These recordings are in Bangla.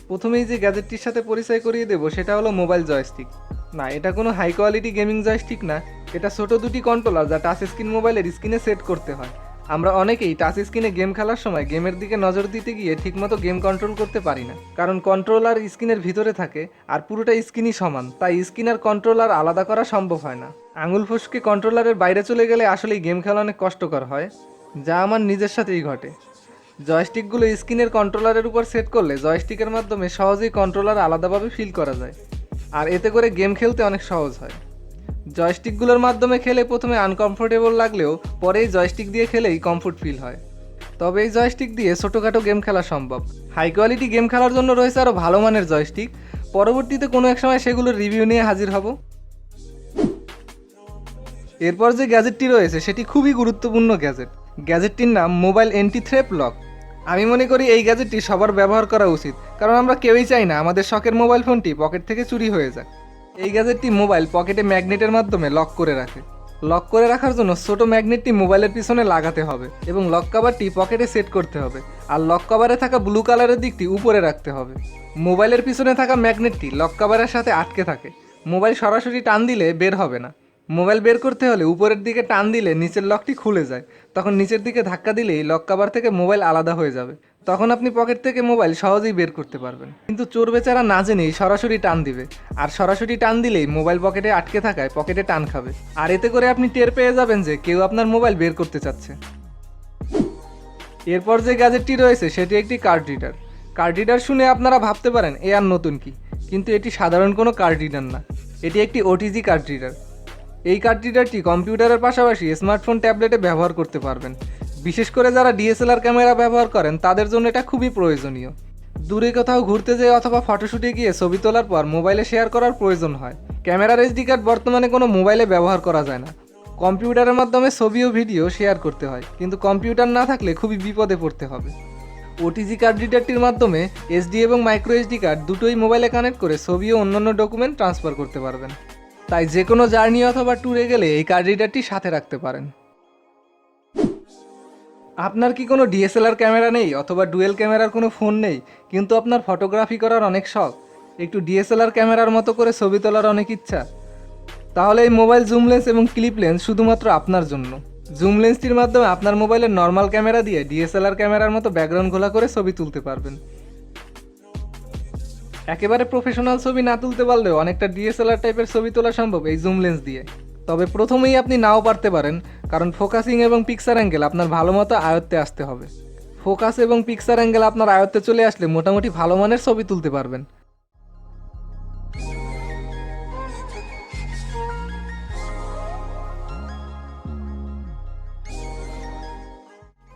প্রথমেই যে গ্যাজেটটির সাথে পরিচয় করিয়ে দেবো সেটা হলো মোবাইল জয়স্টিক। না, এটা কোনো হাই কোয়ালিটি গেমিং জয়স্টিক না। এটা ছোট দুটি কন্ট্রোলার যা টাচ স্ক্রিন মোবাইলের স্ক্রিনে সেট করতে হয়। আমরা অনেকেই টাচ স্ক্রিনে গেম খেলার সময় গেমের দিকে নজর দিতে গিয়ে ঠিকমতো গেম কন্ট্রোল করতে পারি না, কারণ কন্ট্রোলার স্ক্রিনের ভিতরে থাকে আর পুরোটা স্ক্রিনই সমান, তাই স্ক্রিন আর কন্ট্রোলার আলাদা করা সম্ভব হয় না। আঙুল ফসকে কন্ট্রোলারের বাইরে চলে গেলে আসলেই গেম খেলা অনেক কষ্টকর হয়, যা আমার নিজের সাথেই ঘটে। জয়স্টিকগুলো স্ক্রিনের কন্ট্রোলারের উপর সেট করলে জয়স্টিকের মাধ্যমে সহজেই কন্ট্রোলার আলাদাভাবে ফিল করা যায়, আর এতে করে গেম খেলতে অনেক সহজ হয়। জয়স্টিকগুলোর মাধ্যমে খেলে প্রথমে আনকমফোর্টেবল লাগলেও পরেই জয়স্টিক দিয়ে খেলেই কমফোর্ট ফিল হয়। তবে এই জয়স্টিক দিয়ে ছোটোখাটো গেম খেলা সম্ভব। হাই কোয়ালিটি গেম খেলার জন্য রয়েছে আরও ভালো মানের জয়স্টিক। পরবর্তীতে কোনো এক সময় সেগুলোর রিভিউ নিয়ে হাজির হব। এরপর যে গ্যাজেটটি রয়েছে সেটি খুবই গুরুত্বপূর্ণ গ্যাজেট। গ্যাজেটটির নাম মোবাইল এন্টি থ্রেপ লক। আমি মনে করি এই গ্যাজেটটি সবার ব্যবহার করা উচিত, কারণ আমরা কেউই চাই না আমাদের শখের মোবাইল ফোনটি পকেট থেকে চুরি হয়ে যাক। এই গ্যাজেটটি মোবাইল পকেটে ম্যাগনেটের মাধ্যমে লক করে রাখে। লক করে রাখার জন্য ছোট ম্যাগনেটটি মোবাইলের পিছনে লাগাতে হবে এবং লক কভারটি পকেটে সেট করতে হবে, আর লক কভারে থাকা ব্লু কালারের দিকটি উপরে রাখতে হবে। মোবাইলের পিছনে থাকা ম্যাগনেটটি লক কভারের সাথে আটকে থাকে। মোবাইল সরাসরি টান দিলে বের হবে না। মোবাইল বের করতে হলে উপরের দিকে টান দিলে নিচের লকটি খুলে যায়, তখন নিচের দিকে ধাক্কা দিলেই লক কভার থেকে মোবাইল আলাদা হয়ে যাবে। তখন আপনি পকেট থেকে মোবাইল সহজেই বের করতে পারবেন। কিন্তু চোর বেচারা না জেনেই সরাসরি টান দিবে, আর সরাসরি টান দিলেই মোবাইল পকেটে আটকে থাকায় পকেটে টান খাবে, আর এতে করে আপনি টের পেয়ে যাবেন যে কেউ আপনার মোবাইল বের করতে চাচ্ছে। এরপর যে গ্যাজেটটি রয়েছে সেটি একটি কার্ড রিডার। কার্ড রিডার শুনে আপনারা ভাবতে পারেন এ আর নতুন কি, কিন্তু এটি সাধারণ কোনো কার্ড রিডার না, এটি একটি ওটিজি কার্ড রিডার। এই কার্ড রিডারটি কম্পিউটারের পাশাপাশি স্মার্টফোন, ট্যাবলেটে ব্যবহার করতে পারবেন। বিশেষ করে যারা ডিএসএলআর ক্যামেরা ব্যবহার করেন তাদের জন্য এটা খুবই প্রয়োজনীয়। দূরে কোথাও ঘুরতে যেয়ে অথবা ফটোশ্যুটে গিয়ে ছবি তোলার পর মোবাইলে শেয়ার করার প্রয়োজন হয়। ক্যামেরার এসডি কার্ড বর্তমানে কোনো মোবাইলে ব্যবহার করা যায় না। কম্পিউটারের মাধ্যমে ছবি ও ভিডিও শেয়ার করতে হয়, কিন্তু কম্পিউটার না থাকলে খুবই বিপদে পড়তে হবে। ওটিজি কার্ড রিডারটির মাধ্যমে এসডি এবং মাইক্রো এসডি কার্ড দুটোই মোবাইলে কানেক্ট করে ছবি ও অন্যান্য ডকুমেন্ট ট্রান্সফার করতে পারবেন। তাই যে কোনো জার্নি অথবা ট্যুরে গেলে এই কার্ড রিডারটি সাথে রাখতে পারেন। আপনার কি কোনো ডিএসএলআর ক্যামেরা নেই অথবা ডুয়েল ক্যামেরার কোনো ফোন নেই, কিন্তু আপনার ফটোগ্রাফি করার অনেক শখ, একটু ডিএসএলআর ক্যামেরার মতো করে ছবি তোলার অনেক ইচ্ছা? তাহলে এই মোবাইল জুম লেন্স এবং ক্লিপ লেন্স শুধুমাত্র আপনার জন্য। জুম লেন্সটির মাধ্যমে আপনার মোবাইলের নর্মাল ক্যামেরা দিয়ে ডিএসএলআর ক্যামেরার মতো ব্যাকগ্রাউন্ড ঘোলা করে ছবি তুলতে পারবেন। একেবারে প্রফেশনাল ছবি না তুলতে পারলেও অনেকটা ডিএসএলআর টাইপের ছবি তোলা সম্ভব এই জুম লেন্স দিয়ে। তবে প্রথমেই আপনি নাও পারতে পারেন, কারণ ফোকাসিং এবং পিকচার অ্যাঙ্গেল আপনার ভালো মতো আয়ত্তে আসতে হবে। ফোকাস এবং পিকচার অ্যাঙ্গেল আপনার আয়ত্তে চলে আসলে মোটামুটি ভালো মানের ছবি তুলতে পারবেন।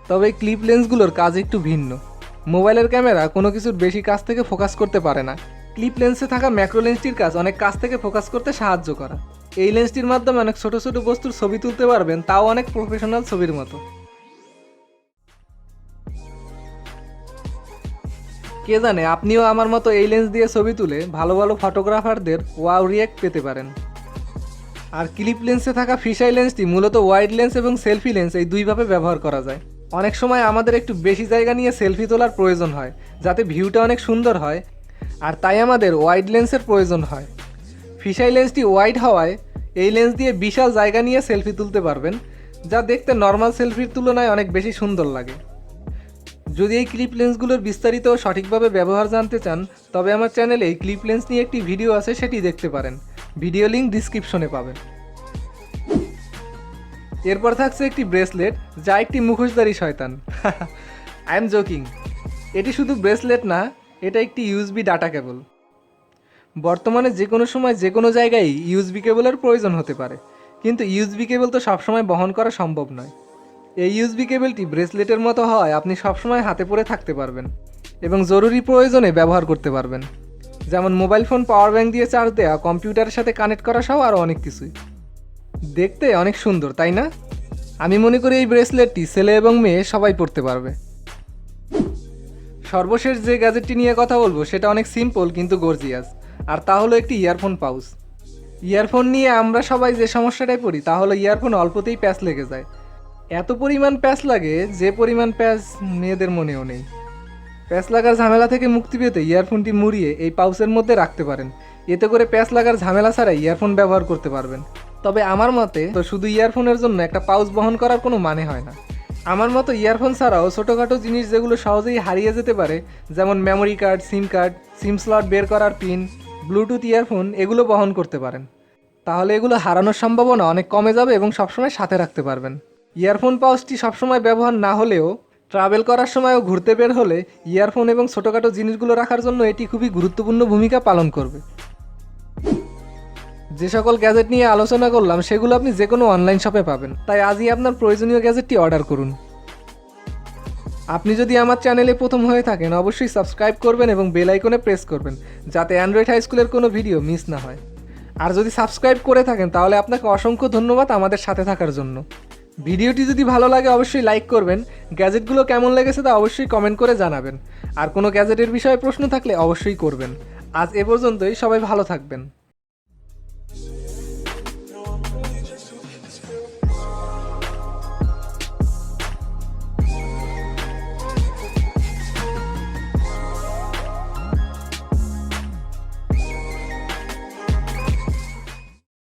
তবে এই ক্লিপ লেন্সগুলোর কাজ একটু ভিন্ন। মোবাইলের ক্যামেরা কোনো কিছুর বেশি কাছ থেকে ফোকাস করতে পারে না। ক্লিপ লেন্সে থাকা ম্যাক্রো লেন্সটির কাজ অনেক কাছ থেকে ফোকাস করতে সাহায্য করা। এই লেন্সটির মাধ্যমে অনেক ছোট ছোট বস্তুর ছবি তুলতে পারবেন, তাও অনেক প্রফেশনাল ছবির মতো। কে জানে আপনিও আমার মতো এই লেন্স দিয়ে ছবি তুলে ভালো ভালো ফটোগ্রাফারদের ওয়াও রিয়্যাক্ট পেতে পারেন। আর ক্লিপ লেন্সে থাকা ফিশাই লেন্সটি মূলত ওয়াইড লেন্স এবং সেলফি লেন্স এই দুইভাবে ব্যবহার করা যায়। অনেক সময় আমাদের একটু বেশি জায়গা নিয়ে সেলফি তোলার প্রয়োজন হয়, যাতে ভিউটা অনেক সুন্দর হয়, আর তাই আমাদের ওয়াইড লেন্সের প্রয়োজন হয়। ফিশাই লেন্সটি ওয়াইড হওয়ায় এই লেন্স দিয়ে বিশাল জায়গা নিয়ে সেলফি তুলতে পারবেন, যা দেখতে নর্মাল সেলফির তুলনায় অনেক বেশি সুন্দর লাগে। যদি এই ক্লিপ লেন্সগুলোর বিস্তারিত ও সঠিকভাবে ব্যবহার জানতে চান, তবে আমার চ্যানেলে এই ক্লিপ লেন্স নিয়ে একটি ভিডিও আছে, সেটি দেখতে পারেন। ভিডিও লিঙ্ক ডিসক্রিপশনে পাবেন। এরপর থাকছে একটি ব্রেসলেট, যা একটি মুখোশধারী শয়তান। I am joking. এটি শুধু ব্রেসলেট না, এটা একটি ইউএসবি ডাটা কেবল। বর্তমানে যে কোনো সময় যে কোনো জায়গায় ইউএসবি কেবলের প্রয়োজন হতে পারে, কিন্তু ইউএসবি কেবল তো সবসময় বহন করা সম্ভব নয়। এই ইউএসবি কেবলটি ব্রেসলেটের মতো হওয়ায় আপনি সবসময় হাতে পরে থাকতে পারবেন এবং জরুরি প্রয়োজনে ব্যবহার করতে পারবেন, যেমন মোবাইল ফোন পাওয়ার ব্যাঙ্ক দিয়ে চার্জ দেওয়া, কম্পিউটারের সাথে কানেক্ট করা সহ আরও অনেক কিছুই। দেখতে অনেক সুন্দর, তাই না? আমি মনে করি এই ব্রেসলেটটি ছেলে এবং মেয়ে সবাই পরতে পারবে। সর্বশেষ যে গ্যাজেটটি নিয়ে কথা বলবো সেটা অনেক সিম্পল কিন্তু গর্জিয়াস, আর তা হলো একটি ইয়ারফোন পাউচ। ইয়ারফোন নিয়ে আমরা সবাই যে সমস্যাটায় পড়ি তা হলো ইয়ারফোন অল্পতেই প্যাচ লেগে যায়। এত পরিমাণ প্যাচ লাগে যে পরিমাণ প্যাচ মেয়েদের মনেও নেই। প্যাচ লাগার ঝামেলা থেকে মুক্তি পেতে ইয়ারফোনটি মুড়িয়ে এই পাউচের মধ্যে রাখতে পারেন। এতে করে প্যাচ লাগার ঝামেলা ছাড়াই ইয়ারফোন ব্যবহার করতে পারবেন। তবে আমার মতে তো শুধু ইয়ারফোনের জন্য একটা পাউচ বহন করার কোনো মানে হয় না। আমার মতো ইয়ারফোন ছাড়াও ছোটোখাটো জিনিস যেগুলো সহজেই হারিয়ে যেতে পারে, যেমন মেমোরি কার্ড, সিম স্লট বের করার পিন, ব্লুটুথ ইয়ারফোন, এগুলো বহন করতে পারেন। তাহলে এগুলো হারানোর সম্ভাবনা অনেক কমে যাবে এবং সবসময় সাথে রাখতে পারবেন। ইয়ারফোন পাউচটি সবসময় ব্যবহার না হলেও ট্রাভেল করার সময়ও ঘুরতে বের হলে ইয়ারফোন এবং ছোটোখাটো জিনিসগুলো রাখার জন্য এটি খুবই গুরুত্বপূর্ণ ভূমিকা পালন করবে। যে সকল গ্যাজেট নিয়ে আলোচনা করলাম সেগুলো আপনি যে কোনো অনলাইন শপে পাবেন, তাই আজই আপনার প্রয়োজনীয় গ্যাজেটটি অর্ডার করুন। আপনি যদি আমার চ্যানেলে প্রথম হয়ে থাকেন অবশ্যই সাবস্ক্রাইব করবেন এবং বেল আইকনে প্রেস করবেন, যাতে অ্যান্ড্রয়েড হাই স্কুলের কোনো ভিডিও মিস না হয়। আর যদি সাবস্ক্রাইব করে থাকেন তাহলে আপনাকে অসংখ্য ধন্যবাদ আমাদের সাথে থাকার জন্য। ভিডিওটি যদি ভালো লাগে অবশ্যই লাইক করবেন। গ্যাজেটগুলো কেমন লেগেছে তা অবশ্যই কমেন্ট করে জানাবেন। আর কোনো গ্যাজেটের বিষয়ে প্রশ্ন থাকলে অবশ্যই করবেন। আজ এ পর্যন্তই, সবাই ভালো থাকবেন।